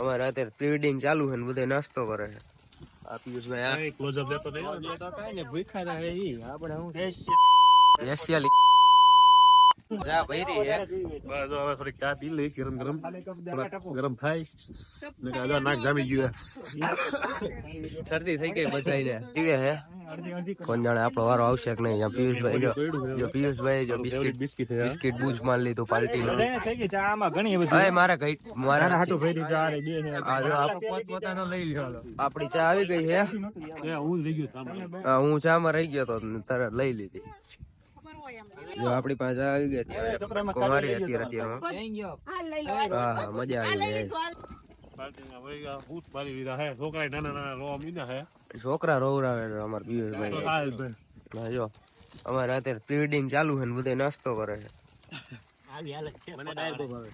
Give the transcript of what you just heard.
અમારે અત્યારે pre wedding ચાલુ છે ને બધા નાસ્તો કરે છે. આ પિયુષભાઈ આ ક્લોઝ અપ દેતો તો કઈ ને ભૂખા રહે ઈ આપણે હું એશિયા જા ભઈરી હે. બસ હવે થોડીક ચા પી લઈ ગરમ ગરમ ગરમ થાય ને કાદા નાક જામી ગયું શરદી થઈ ગઈ બધાઈને પીવે હે. કોણ જાણે આપણો વારો આવશે કે નહીં. પિયુષભાઈ જો પિયુષભાઈ જો બિસ્કિટ બૂજ માર લીધું પાર્ટી નો. થઈ ગઈ ચા આમાં ઘણી બધી મારા કઈ મારા હાટુ ફેરી ચા રે બે આ જો પોતાનો લઈ લ્યો આપડી ચા આવી ગઈ છે. હું લઈ ગયો હું ચા માં રહી ગયો તો તરત લઈ લીધી. જો આપડી પાસે ચા આવી ગઈ કુમારી અત્યારે હા મજા આવી છોકરા નાના નાના રોવા મીના હે છોકરા રોવરાવે અમારે પિયુષભાઈ. જો અમારે અત્યારે પ્રી વેડિંગ ચાલુ છે ને બધા નાસ્તો કરે છે. મને ડાયર બહુ ભાવે.